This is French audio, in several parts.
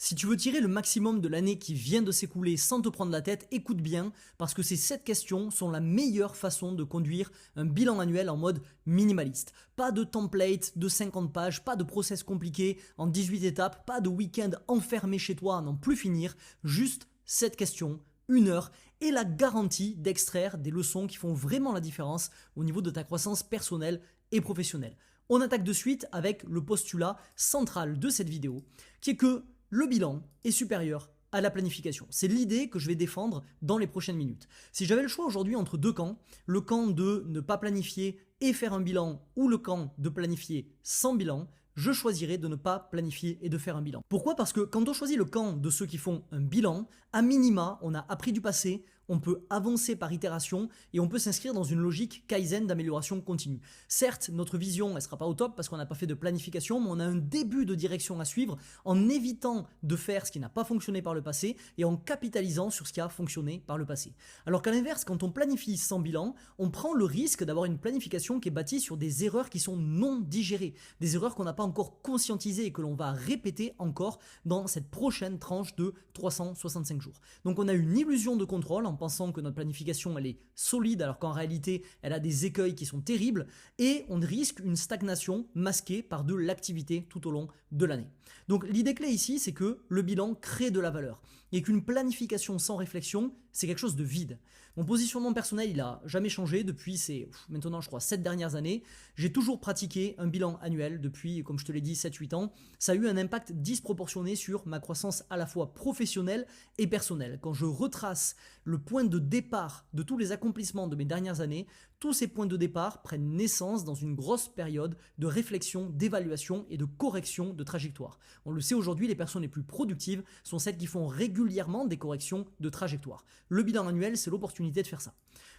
Si tu veux tirer le maximum de l'année qui vient de s'écouler sans te prendre la tête, écoute bien, parce que ces 7 questions sont la meilleure façon de conduire un bilan annuel en mode minimaliste. Pas de template de 50 pages, pas de process compliqué en 18 étapes, pas de week-end enfermé chez toi à n'en plus finir, juste 7 questions, 1 heure et la garantie d'extraire des leçons qui font vraiment la différence au niveau de ta croissance personnelle et professionnelle. On attaque de suite avec le postulat central de cette vidéo, qui est que le bilan est supérieur à la planification. C'est l'idée que je vais défendre dans les prochaines minutes. Si j'avais le choix aujourd'hui entre deux camps, le camp de ne pas planifier et faire un bilan ou le camp de planifier sans bilan, je choisirais de ne pas planifier et de faire un bilan. Pourquoi ? Parce que quand on choisit le camp de ceux qui font un bilan, à minima, on a appris du passé, on peut avancer par itération et on peut s'inscrire dans une logique Kaizen d'amélioration continue. Certes, notre vision, elle ne sera pas au top parce qu'on n'a pas fait de planification, mais on a un début de direction à suivre en évitant de faire ce qui n'a pas fonctionné par le passé et en capitalisant sur ce qui a fonctionné par le passé. Alors qu'à l'inverse, quand on planifie sans bilan, on prend le risque d'avoir une planification qui est bâtie sur des erreurs qui sont non digérées, des erreurs qu'on n'a pas encore conscientisées et que l'on va répéter encore dans cette prochaine tranche de 365 jours. Donc on a une illusion de contrôle en pensant que notre planification elle est solide alors qu'en réalité elle a des écueils qui sont terribles et on risque une stagnation masquée par de l'activité tout au long de l'année. Donc l'idée clé ici c'est que le bilan crée de la valeur et qu'une planification sans réflexion c'est quelque chose de vide. Mon positionnement personnel il a jamais changé depuis ces maintenant je crois 7 dernières années. J'ai toujours pratiqué un bilan annuel depuis comme je te l'ai dit 7-8 ans. Ça a eu un impact disproportionné sur ma croissance à la fois professionnelle et personnelle. Quand je retrace le point de départ de tous les accomplissements de mes dernières années, tous ces points de départ prennent naissance dans une grosse période de réflexion, d'évaluation et de correction de trajectoire. On le sait aujourd'hui, les personnes les plus productives sont celles qui font régulièrement des corrections de trajectoire. Le bilan annuel, c'est l'opportunité de faire ça.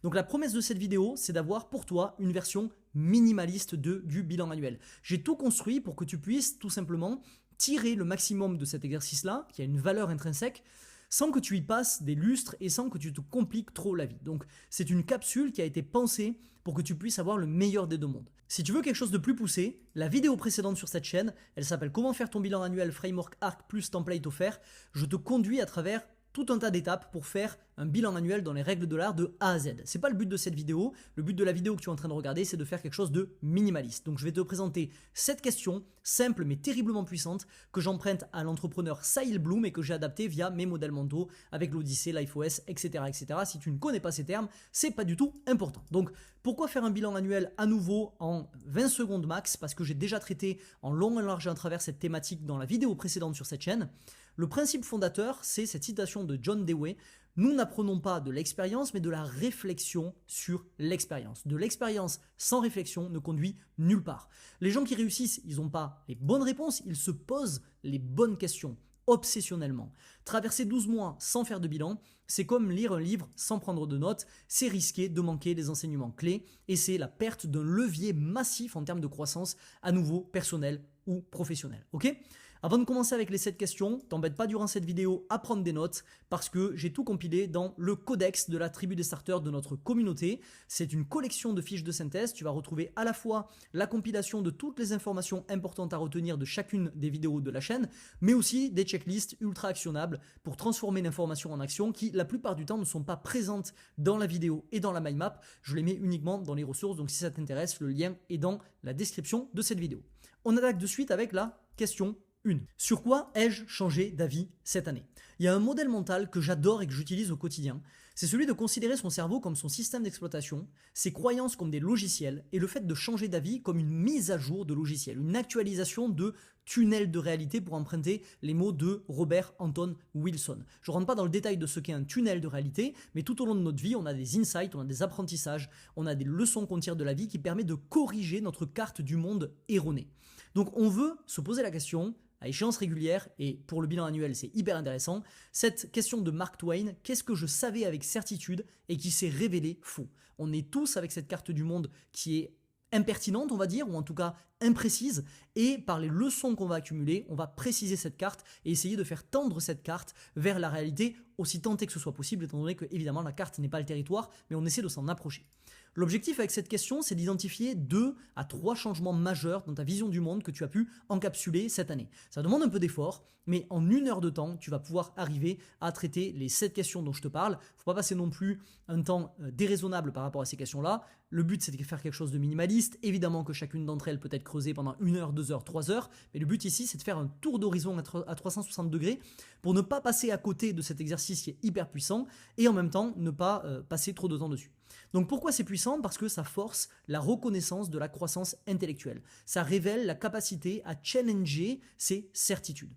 Donc la promesse de cette vidéo, c'est d'avoir pour toi une version minimaliste du bilan annuel. J'ai tout construit pour que tu puisses tout simplement tirer le maximum de cet exercice-là, qui a une valeur intrinsèque, sans que tu y passes des lustres et sans que tu te compliques trop la vie. Donc c'est une capsule qui a été pensée pour que tu puisses avoir le meilleur des deux mondes. Si tu veux quelque chose de plus poussé, la vidéo précédente sur cette chaîne, elle s'appelle Comment faire ton bilan annuel Framework Arc plus template offert. Je te conduis à travers tout un tas d'étapes pour faire un bilan annuel dans les règles de l'art de A à Z. C'est pas le but de cette vidéo. Le but de la vidéo que tu es en train de regarder, c'est de faire quelque chose de minimaliste. Donc je vais te présenter 7 questions simples mais terriblement puissantes que j'emprunte à l'entrepreneur Sahil Bloom et que j'ai adapté via mes modèles mentaux avec l'Odyssée, LifeOS, etc., etc. Si tu ne connais pas ces termes, c'est pas du tout important. Donc pourquoi faire un bilan annuel à nouveau en 20 secondes max ? Parce que j'ai déjà traité en long et large et en travers cette thématique dans la vidéo précédente sur cette chaîne. Le principe fondateur, c'est cette citation de John Dewey. Nous n'apprenons pas de l'expérience, mais de la réflexion sur l'expérience. De l'expérience sans réflexion ne conduit nulle part. Les gens qui réussissent, ils n'ont pas les bonnes réponses, ils se posent les bonnes questions, obsessionnellement. Traverser 12 mois sans faire de bilan, c'est comme lire un livre sans prendre de notes, c'est risquer de manquer des enseignements clés et c'est la perte d'un levier massif en termes de croissance, à nouveau personnel ou professionnel. Ok ? Avant de commencer avec les 7 questions, t'embête pas durant cette vidéo à prendre des notes parce que j'ai tout compilé dans le codex de la tribu des starters de notre communauté. C'est une collection de fiches de synthèse. Tu vas retrouver à la fois la compilation de toutes les informations importantes à retenir de chacune des vidéos de la chaîne, mais aussi des checklists ultra actionnables pour transformer l'information en action qui, la plupart du temps, ne sont pas présentes dans la vidéo et dans la mind map. Je les mets uniquement dans les ressources, donc si ça t'intéresse, le lien est dans la description de cette vidéo. On attaque de suite avec la question 1. Sur quoi ai-je changé d'avis cette année ? Il y a un modèle mental que j'adore et que j'utilise au quotidien. C'est celui de considérer son cerveau comme son système d'exploitation, ses croyances comme des logiciels et le fait de changer d'avis comme une mise à jour de logiciels, une actualisation de tunnel de réalité pour emprunter les mots de Robert Anton Wilson. Je ne rentre pas dans le détail de ce qu'est un tunnel de réalité, mais tout au long de notre vie, on a des insights, on a des apprentissages, on a des leçons qu'on tire de la vie qui permettent de corriger notre carte du monde erronée. Donc on veut se poser la question à échéance régulière, et pour le bilan annuel c'est hyper intéressant, cette question de Mark Twain, qu'est-ce que je savais avec certitude et qui s'est révélé faux ? On est tous avec cette carte du monde qui est impertinente on va dire, ou en tout cas imprécise, et par les leçons qu'on va accumuler, on va préciser cette carte et essayer de faire tendre cette carte vers la réalité aussi tentée que ce soit possible, étant donné que évidemment la carte n'est pas le territoire, mais on essaie de s'en approcher. L'objectif avec cette question, c'est d'identifier 2 à 3 changements majeurs dans ta vision du monde que tu as pu encapsuler cette année. Ça demande un peu d'effort, mais en 1 heure de temps, tu vas pouvoir arriver à traiter les 7 questions dont je te parle. Il ne faut pas passer non plus un temps déraisonnable par rapport à ces questions-là. Le but, c'est de faire quelque chose de minimaliste. Évidemment que chacune d'entre elles peut être creusée pendant 1 heure, 2 heures, 3 heures, mais le but ici, c'est de faire un tour d'horizon à 360 degrés pour ne pas passer à côté de cet exercice qui est hyper puissant et en même temps ne pas passer trop de temps dessus. Donc pourquoi c'est puissant? Parce que ça force la reconnaissance de la croissance intellectuelle. Ça révèle la capacité à challenger ses certitudes.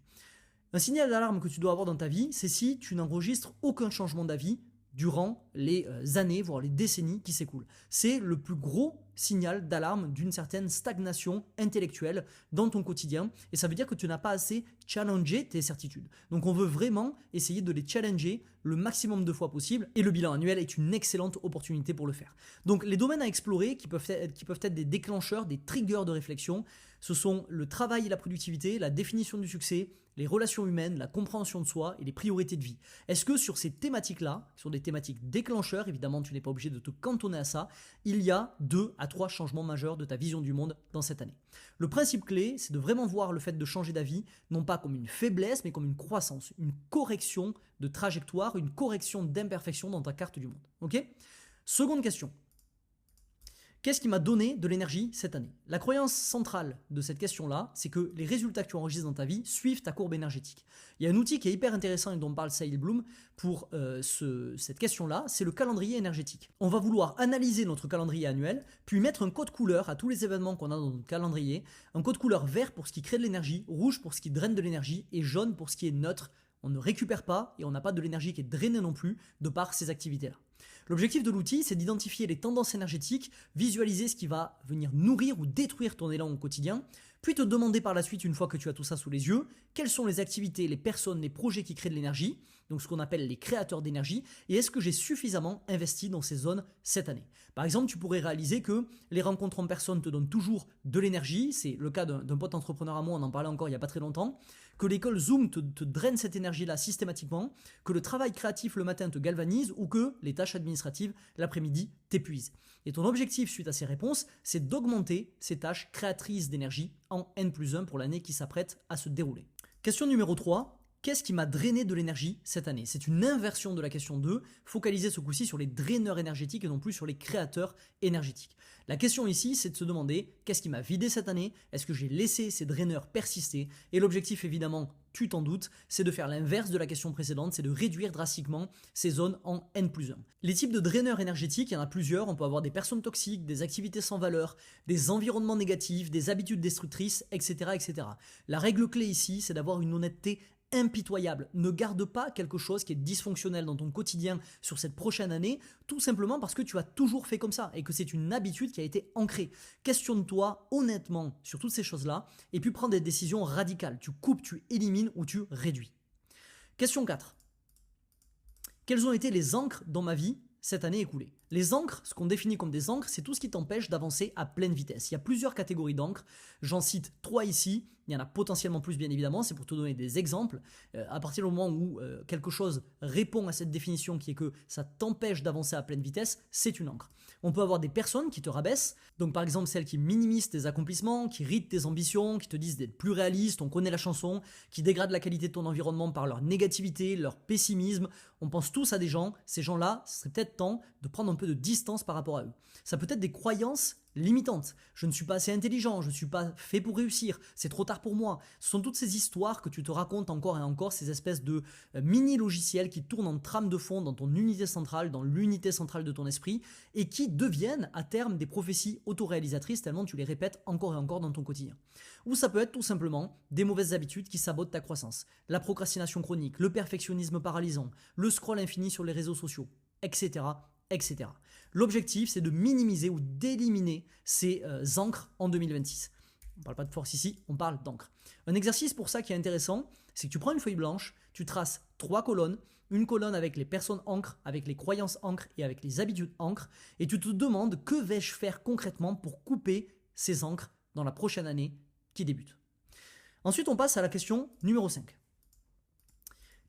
Un signal d'alarme que tu dois avoir dans ta vie, c'est si tu n'enregistres aucun changement d'avis durant les années, voire les décennies qui s'écoulent. C'est le plus gros signal d'alarme d'une certaine stagnation intellectuelle dans ton quotidien, et ça veut dire que tu n'as pas assez challengé tes certitudes. Donc on veut vraiment essayer de les challenger le maximum de fois possible, et le bilan annuel est une excellente opportunité pour le faire. Donc les domaines à explorer qui peuvent être des déclencheurs, des triggers de réflexion, ce sont le travail et la productivité, la définition du succès, les relations humaines, la compréhension de soi et les priorités de vie. Est-ce que sur ces thématiques-là, qui sont des thématiques déclencheurs, évidemment tu n'es pas obligé de te cantonner à ça, il y a 2 à 3 changements majeurs de ta vision du monde dans cette année. Le principe clé, c'est de vraiment voir le fait de changer d'avis, non pas comme une faiblesse, mais comme une croissance, une correction de trajectoire, une correction d'imperfection dans ta carte du monde. Ok ? Seconde question. Qu'est-ce qui m'a donné de l'énergie cette année? La croyance centrale de cette question-là, c'est que les résultats que tu enregistres dans ta vie suivent ta courbe énergétique. Il y a un outil qui est hyper intéressant et dont parle Sahil Bloom pour cette question-là, c'est le calendrier énergétique. On va vouloir analyser notre calendrier annuel, puis mettre un code couleur à tous les événements qu'on a dans notre calendrier, un code couleur vert pour ce qui crée de l'énergie, rouge pour ce qui draine de l'énergie et jaune pour ce qui est neutre. On ne récupère pas et on n'a pas de l'énergie qui est drainée non plus de par ces activités-là. L'objectif de l'outil, c'est d'identifier les tendances énergétiques, visualiser ce qui va venir nourrir ou détruire ton élan au quotidien, puis te demander par la suite, une fois que tu as tout ça sous les yeux, quelles sont les activités, les personnes, les projets qui créent de l'énergie, donc ce qu'on appelle les créateurs d'énergie, et est-ce que j'ai suffisamment investi dans ces zones cette année. Par exemple, tu pourrais réaliser que les rencontres en personne te donnent toujours de l'énergie, c'est le cas d'un pote entrepreneur à moi, on en parlait encore il n'y a pas très longtemps, que l'école Zoom te draine cette énergie-là systématiquement, que le travail créatif le matin te galvanise ou que les tâches administratives l'après-midi t'épuisent. Et ton objectif suite à ces réponses, c'est d'augmenter ces tâches créatrices d'énergie en N+1 pour l'année qui s'apprête à se dérouler. Question numéro 3. Qu'est-ce qui m'a drainé de l'énergie cette année? C'est une inversion de la question 2, focalisée ce coup-ci sur les draineurs énergétiques et non plus sur les créateurs énergétiques. La question ici, c'est de se demander qu'est-ce qui m'a vidé cette année? Est-ce que j'ai laissé ces draineurs persister? Et l'objectif évidemment, tu t'en doutes, c'est de faire l'inverse de la question précédente, c'est de réduire drastiquement ces zones en N+1. Les types de draineurs énergétiques, il y en a plusieurs, on peut avoir des personnes toxiques, des activités sans valeur, des environnements négatifs, des habitudes destructrices, etc. etc. La règle clé ici, c'est d'avoir une honnêteté impitoyable. Ne garde pas quelque chose qui est dysfonctionnel dans ton quotidien sur cette prochaine année, tout simplement parce que tu as toujours fait comme ça et que c'est une habitude qui a été ancrée. Questionne-toi honnêtement sur toutes ces choses-là et puis prends des décisions radicales. Tu coupes, tu élimines ou tu réduis. Question 4. Quelles ont été les ancres dans ma vie cette année écoulée? Les ancres, ce qu'on définit comme des ancres, c'est tout ce qui t'empêche d'avancer à pleine vitesse. Il y a plusieurs catégories d'encres, j'en cite 3 ici, il y en a potentiellement plus bien évidemment, c'est pour te donner des exemples. À partir du moment où quelque chose répond à cette définition qui est que ça t'empêche d'avancer à pleine vitesse, c'est une ancre. On peut avoir des personnes qui te rabaissent, donc par exemple celles qui minimisent tes accomplissements, qui rident tes ambitions, qui te disent d'être plus réaliste, on connaît la chanson, qui dégradent la qualité de ton environnement par leur négativité, leur pessimisme. On pense tous à des gens, ces gens-là, ce serait peut-être temps de prendre un peu de distance par rapport à eux. Ça peut être des croyances limitantes. Je ne suis pas assez intelligent, je ne suis pas fait pour réussir, c'est trop tard pour moi. Ce sont toutes ces histoires que tu te racontes encore et encore, ces espèces de mini-logiciels qui tournent en trame de fond dans ton unité centrale, dans l'unité centrale de ton esprit, et qui deviennent à terme des prophéties autoréalisatrices tellement tu les répètes encore et encore dans ton quotidien. Ou ça peut être tout simplement des mauvaises habitudes qui sabotent ta croissance, la procrastination chronique, le perfectionnisme paralysant, le scroll infini sur les réseaux sociaux, etc. etc. L'objectif, c'est de minimiser ou d'éliminer ces ancres en 2026. On ne parle pas de force ici, on parle d'encre. Un exercice pour ça qui est intéressant, c'est que tu prends une feuille blanche, tu traces 3 colonnes, une colonne avec les personnes encres, avec les croyances encres et avec les habitudes encres, et tu te demandes que vais-je faire concrètement pour couper ces encres dans la prochaine année qui débute. Ensuite, on passe à la question numéro 5.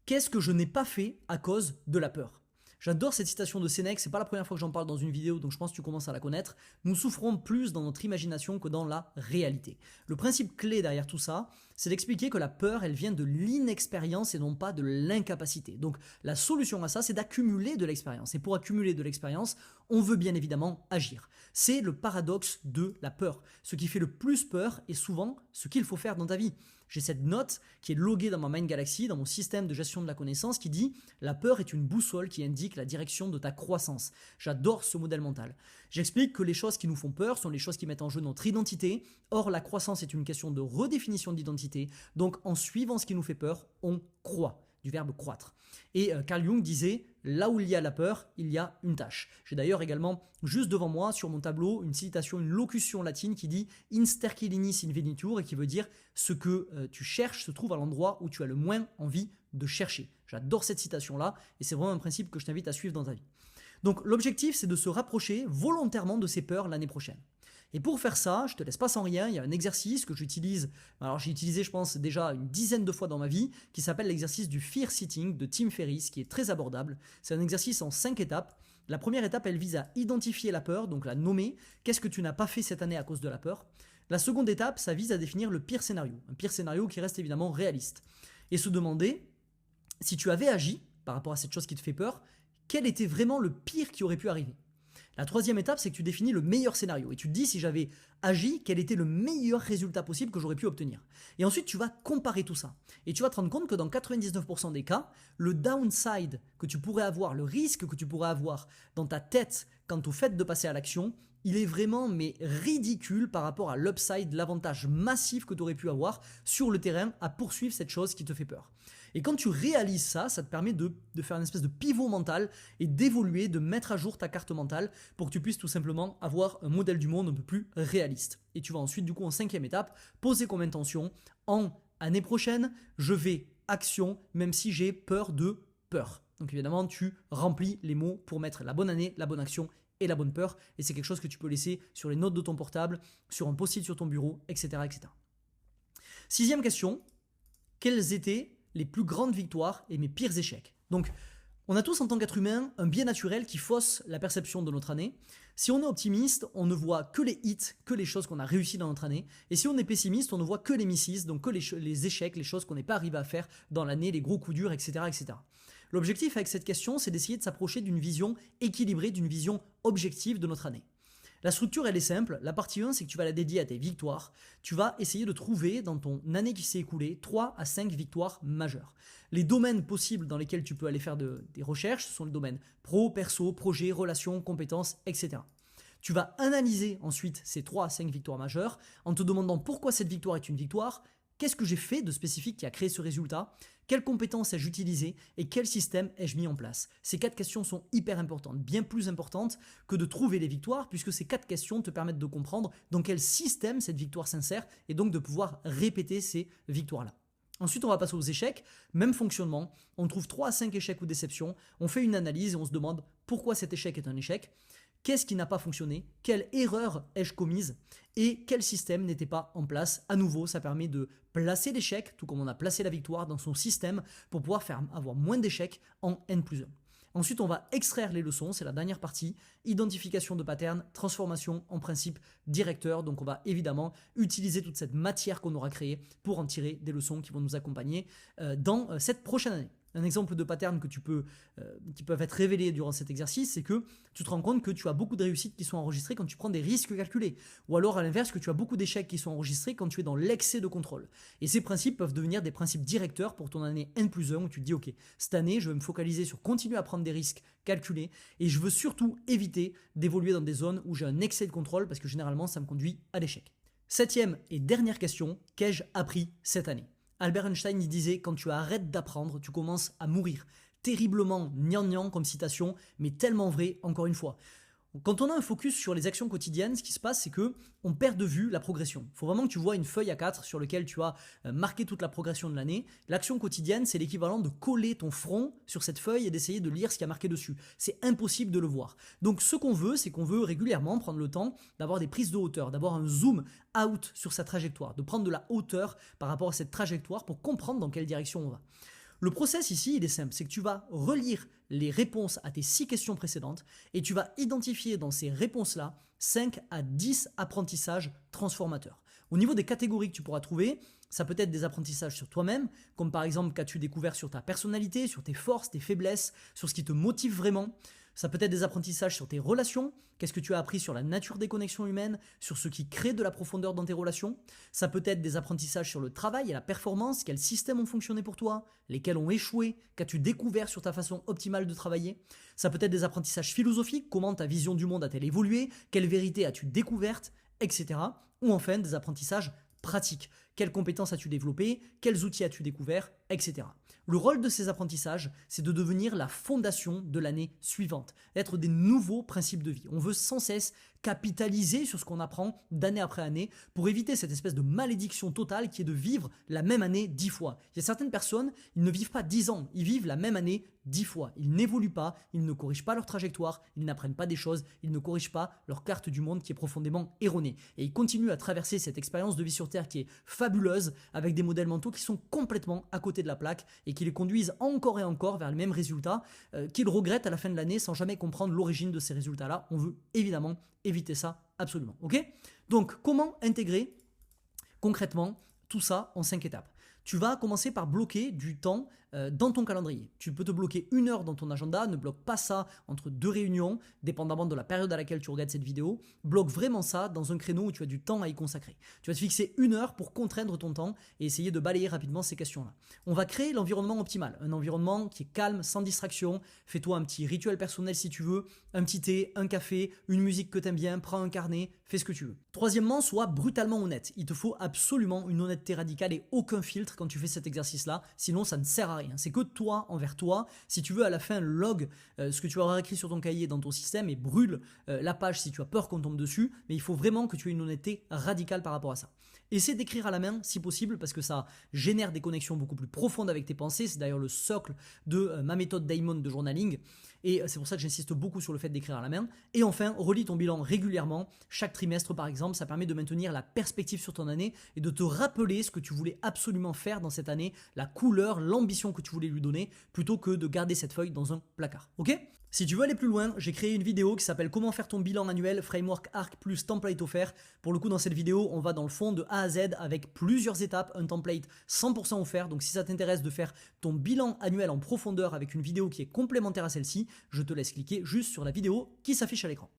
Qu'est-ce que je n'ai pas fait à cause de la peur ? J'adore cette citation de Sénèque, c'est pas la première fois que j'en parle dans une vidéo, donc je pense que tu commences à la connaître. Nous souffrons plus dans notre imagination que dans la réalité. Le principe clé derrière tout ça, c'est d'expliquer que la peur, elle vient de l'inexpérience et non pas de l'incapacité. Donc la solution à ça, c'est d'accumuler de l'expérience. Et pour accumuler de l'expérience, on veut bien évidemment agir. C'est le paradoxe de la peur. Ce qui fait le plus peur est souvent ce qu'il faut faire dans ta vie. J'ai cette note qui est loguée dans ma Mind Galaxy, dans mon système de gestion de la connaissance, qui dit « La peur est une boussole qui indique la direction de ta croissance ». J'adore ce modèle mental. J'explique que les choses qui nous font peur sont les choses qui mettent en jeu notre identité. Or, la croissance est une question de redéfinition d'identité. Donc, en suivant ce qui nous fait peur, on croit. Du verbe croître. Et Carl Jung disait « Là où il y a la peur, il y a une tâche ». J'ai d'ailleurs également, juste devant moi, sur mon tableau, une citation, une locution latine qui dit « Instercilinis invenitur » et qui veut dire « Ce que tu cherches se trouve à l'endroit où tu as le moins envie de chercher ». J'adore cette citation-là et c'est vraiment un principe que je t'invite à suivre dans ta vie. Donc l'objectif, c'est de se rapprocher volontairement de ces peurs l'année prochaine. Et pour faire ça, je te laisse pas sans rien, il y a un exercice que j'utilise, alors j'ai utilisé je pense déjà une dizaine de fois dans ma vie, qui s'appelle l'exercice du Fear Sitting de Tim Ferriss, qui est très abordable. C'est un exercice en 5 étapes. La première étape, elle vise à identifier la peur, donc la nommer. Qu'est-ce que tu n'as pas fait cette année à cause de la peur ? La seconde étape, ça vise à définir le pire scénario. Un pire scénario qui reste évidemment réaliste. Et se demander, si tu avais agi par rapport à cette chose qui te fait peur, quel était vraiment le pire qui aurait pu arriver ? La troisième étape, c'est que tu définis le meilleur scénario et tu te dis si j'avais agi, quel était le meilleur résultat possible que j'aurais pu obtenir. Et ensuite, tu vas comparer tout ça. Et tu vas te rendre compte que dans 99% des cas, le downside que tu pourrais avoir, le risque que tu pourrais avoir dans ta tête quant au fait de passer à l'action, il est vraiment ridicule par rapport à l'upside, l'avantage massif que tu aurais pu avoir sur le terrain à poursuivre cette chose qui te fait peur. Et quand tu réalises ça, ça te permet de faire une espèce de pivot mental et d'évoluer, de mettre à jour ta carte mentale pour que tu puisses tout simplement avoir un modèle du monde un peu plus réaliste. Et tu vas ensuite, du coup, en 5e étape, poser comme intention, en année prochaine, je vais action, même si j'ai peur de peur. Donc évidemment, tu remplis les mots pour mettre la bonne année, la bonne action et la bonne peur. Et c'est quelque chose que tu peux laisser sur les notes de ton portable, sur un post-it sur ton bureau, etc., etc. 6e question, quelles étaient les plus grandes victoires et mes pires échecs ? Donc, on a tous en tant qu'être humain un biais naturel qui fausse la perception de notre année. Si on est optimiste, on ne voit que les hits, que les choses qu'on a réussies dans notre année. Et si on est pessimiste, on ne voit que les misses, donc que les échecs, les choses qu'on n'est pas arrivé à faire dans l'année, les gros coups durs, etc., etc. L'objectif avec cette question, c'est d'essayer de s'approcher d'une vision équilibrée, d'une vision objective de notre année. La structure, elle est simple. La partie 1, c'est que tu vas la dédier à tes victoires. Tu vas essayer de trouver dans ton année qui s'est écoulée 3 à 5 victoires majeures. Les domaines possibles dans lesquels tu peux aller faire des recherches, ce sont les domaines pro, perso, projet, relations, compétences, etc. Tu vas analyser ensuite ces 3 à 5 victoires majeures en te demandant pourquoi cette victoire est une victoire, qu'est-ce que j'ai fait de spécifique qui a créé ce résultat, quelles compétences ai-je utilisées et quel système ai-je mis en place. Ces 4 questions sont hyper importantes, bien plus importantes que de trouver les victoires, puisque ces 4 questions te permettent de comprendre dans quel système cette victoire s'insère et donc de pouvoir répéter ces victoires-là. Ensuite, on va passer aux échecs, même fonctionnement, on trouve 3 à 5 échecs ou déceptions, on fait une analyse et on se demande pourquoi cet échec est un échec, qu'est-ce qui n'a pas fonctionné, quelle erreur ai-je commise et quel système n'était pas en place. À nouveau, ça permet de placer l'échec, tout comme on a placé la victoire dans son système pour pouvoir avoir moins d'échecs en N+1. Ensuite, on va extraire les leçons, c'est la dernière partie, identification de patterns, transformation en principe directeur. Donc on va évidemment utiliser toute cette matière qu'on aura créée pour en tirer des leçons qui vont nous accompagner dans cette prochaine année. Un exemple de pattern qui peuvent être révélés durant cet exercice, c'est que tu te rends compte que tu as beaucoup de réussites qui sont enregistrées quand tu prends des risques calculés. Ou alors à l'inverse, que tu as beaucoup d'échecs qui sont enregistrés quand tu es dans l'excès de contrôle. Et ces principes peuvent devenir des principes directeurs pour ton année N+1 où tu te dis ok, cette année je vais me focaliser sur continuer à prendre des risques calculés et je veux surtout éviter d'évoluer dans des zones où j'ai un excès de contrôle parce que généralement ça me conduit à l'échec. 7e et dernière question, qu'ai-je appris cette année ? Albert Einstein il disait « Quand tu arrêtes d'apprendre, tu commences à mourir ». Terriblement gnangnan comme citation, mais tellement vrai, encore une fois. Quand on a un focus sur les actions quotidiennes, ce qui se passe, c'est que on perd de vue la progression. Il faut vraiment que tu vois une feuille A4 sur laquelle tu as marqué toute la progression de l'année. L'action quotidienne, c'est l'équivalent de coller ton front sur cette feuille et d'essayer de lire ce qui a marqué dessus. C'est impossible de le voir. Donc ce qu'on veut, c'est qu'on veut régulièrement prendre le temps d'avoir des prises de hauteur, d'avoir un zoom out sur sa trajectoire, de prendre de la hauteur par rapport à cette trajectoire pour comprendre dans quelle direction on va. Le process ici, il est simple, c'est que tu vas relire les réponses à tes 6 questions précédentes et tu vas identifier dans ces réponses-là 5 à 10 apprentissages transformateurs. Au niveau des catégories que tu pourras trouver, ça peut être des apprentissages sur toi-même, comme par exemple qu'as-tu découvert sur ta personnalité, sur tes forces, tes faiblesses, sur ce qui te motive vraiment. Ça peut être des apprentissages sur tes relations, qu'est-ce que tu as appris sur la nature des connexions humaines, sur ce qui crée de la profondeur dans tes relations. Ça peut être des apprentissages sur le travail et la performance, quels systèmes ont fonctionné pour toi, lesquels ont échoué, qu'as-tu découvert sur ta façon optimale de travailler. Ça peut être des apprentissages philosophiques, comment ta vision du monde a-t-elle évolué, quelle vérité as-tu découverte, etc. Ou enfin des apprentissages pratiques, quelles compétences as-tu développées, quels outils as-tu découvert, etc. Le rôle de ces apprentissages, c'est de devenir la fondation de l'année suivante, d'être des nouveaux principes de vie. On veut sans cesse capitaliser sur ce qu'on apprend d'année après année pour éviter cette espèce de malédiction totale qui est de vivre la même année 10 fois. Il y a certaines personnes, ils ne vivent pas 10 ans, ils vivent la même année 10 fois. Ils n'évoluent pas, ils ne corrigent pas leur trajectoire, ils n'apprennent pas des choses, ils ne corrigent pas leur carte du monde qui est profondément erronée. Et ils continuent à traverser cette expérience de vie sur Terre qui est fabuleuse avec des modèles mentaux qui sont complètement à côté de la plaque et qui les conduisent encore et encore vers les mêmes résultats qu'ils regrettent à la fin de l'année sans jamais comprendre l'origine de ces résultats-là. On veut évidemment éviter ça absolument. Ok ? Donc, comment intégrer concrètement tout ça en 5 étapes ? Tu vas commencer par bloquer du temps dans ton calendrier. Tu peux te bloquer 1 heure dans ton agenda, ne bloque pas ça entre 2 réunions, dépendamment de la période à laquelle tu regardes cette vidéo. Bloque vraiment ça dans un créneau où tu as du temps à y consacrer. Tu vas te fixer 1 heure pour contraindre ton temps et essayer de balayer rapidement ces questions-là. On va créer l'environnement optimal, un environnement qui est calme, sans distraction. Fais-toi un petit rituel personnel si tu veux, un petit thé, un café, une musique que tu aimes bien, prends un carnet, fais ce que tu veux. Troisièmement, sois brutalement honnête. Il te faut absolument une honnêteté radicale et aucun filtre quand tu fais cet exercice-là, sinon ça ne sert à rien. C'est que toi envers toi. Si tu veux à la fin log ce que tu auras écrit sur ton cahier dans ton système et brûle la page si tu as peur qu'on tombe dessus, mais il faut vraiment que tu aies une honnêteté radicale par rapport à ça. Essaie d'écrire à la main si possible parce que ça génère des connexions beaucoup plus profondes avec tes pensées. C'est d'ailleurs le socle de ma méthode Daimon de journaling. Et c'est pour ça que j'insiste beaucoup sur le fait d'écrire à la main. Et enfin, relis ton bilan régulièrement, chaque trimestre par exemple. Ça permet de maintenir la perspective sur ton année et de te rappeler ce que tu voulais absolument faire dans cette année, la couleur, l'ambition que tu voulais lui donner, plutôt que de garder cette feuille dans un placard. Ok ? Si tu veux aller plus loin, j'ai créé une vidéo qui s'appelle Comment faire ton bilan annuel, framework ARC plus template offert. Pour le coup, dans cette vidéo, on va dans le fond de A à Z avec plusieurs étapes, un template 100% offert. Donc si ça t'intéresse de faire ton bilan annuel en profondeur avec une vidéo qui est complémentaire à celle-ci, je te laisse cliquer juste sur la vidéo qui s'affiche à l'écran.